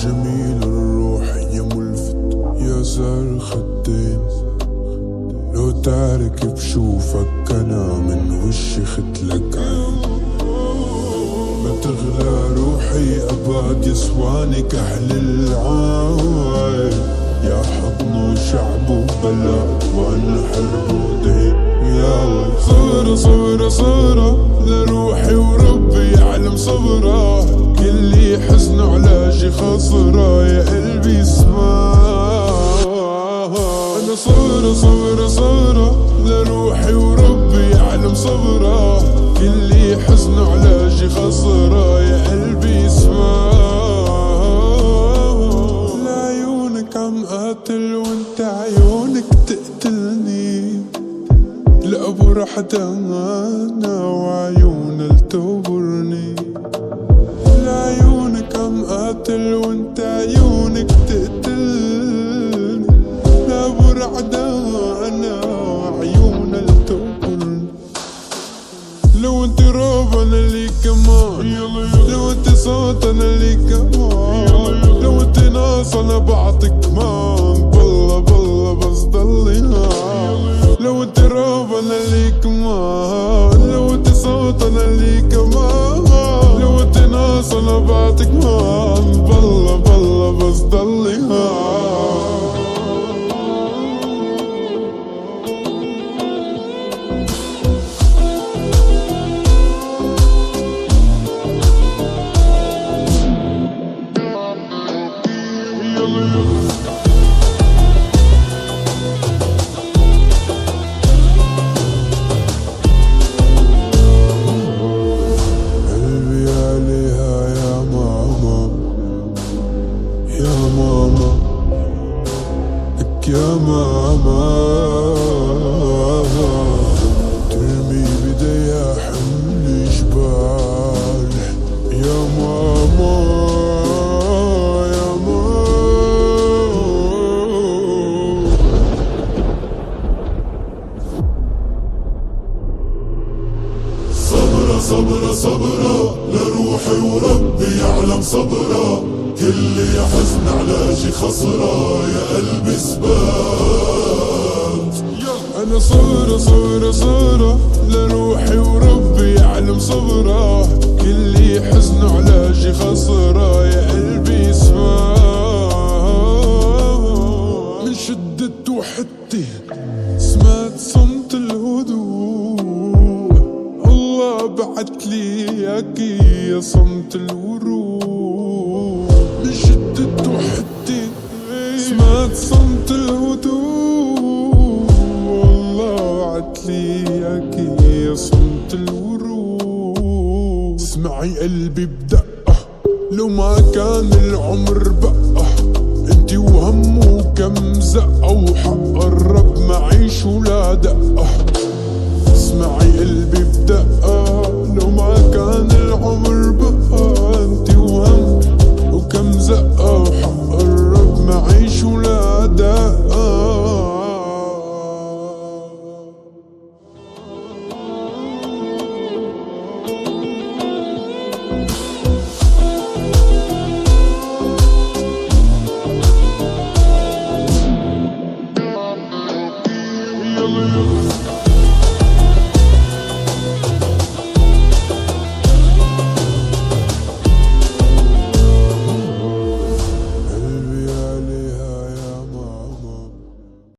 جميل الروح يا ملفت يا زار خدين، لو تعرك بشوفك أنا من وشي ختلك عين. ما تغلى روحي أبد يسواني كحل العين، يا حضن وشعب وبلد وأنا حرب ودين. يا صورة صورة صورة لروحي وربي يعلم صبره، كل حزن علاجي خسره يا قلبي اسمع. أنا صورة صورة صورة لروحي وربي يعلم صبره، كل حزن علاجي خسره يا قلبي اسمع. لعيونك عم قاتل وانت عيونك تقتلني، لأبو رح دانا وعيون تغبرني. لعيونك عم قاتل وانت عيونك تقتلني، لأبو رح دانا وعيون تغبرني. لو انت راب انا لي كمان، لو انت صوت انا لي كمان، لو انت ناس انا بعطيك كمان. بالله بالله بس ضلي هان. لو انت راب انا لي كمان، لو انت صوت انا لي كمان، لو انت ناس انا بعطيك كمان. بالله بالله بس ضلي هان. قلبي عليها يا ماما يا ماما لك يا ماما، ترمي بديها حمل جبال يا ماما يا ماما. صبرة صبرة صبرة لروحي وربي يعلم صبرة، كل يا حزن علاجي خسرة يا قلبي سبات. أنا صورة صورة صورة لروحي وربي يعلم صبره، كل حزن علاجي خسرة يا قلبي اسمع. من شدة وحدتي سمعت صمت الهدوء، الله بعتلي اياكي يا صمت الورود. من شدة وحدتي سمعت صمت الهدوء، الله بعتلي اياكي يا صمت الورود. اسمعي قلبي بدقة لو ما كان العمر بقى، انتي وهمه كم زقة وحق الرب معيش ولا دقة. اسمعي قلبي بدقة لو ما كان العمر بقى، انتي وهم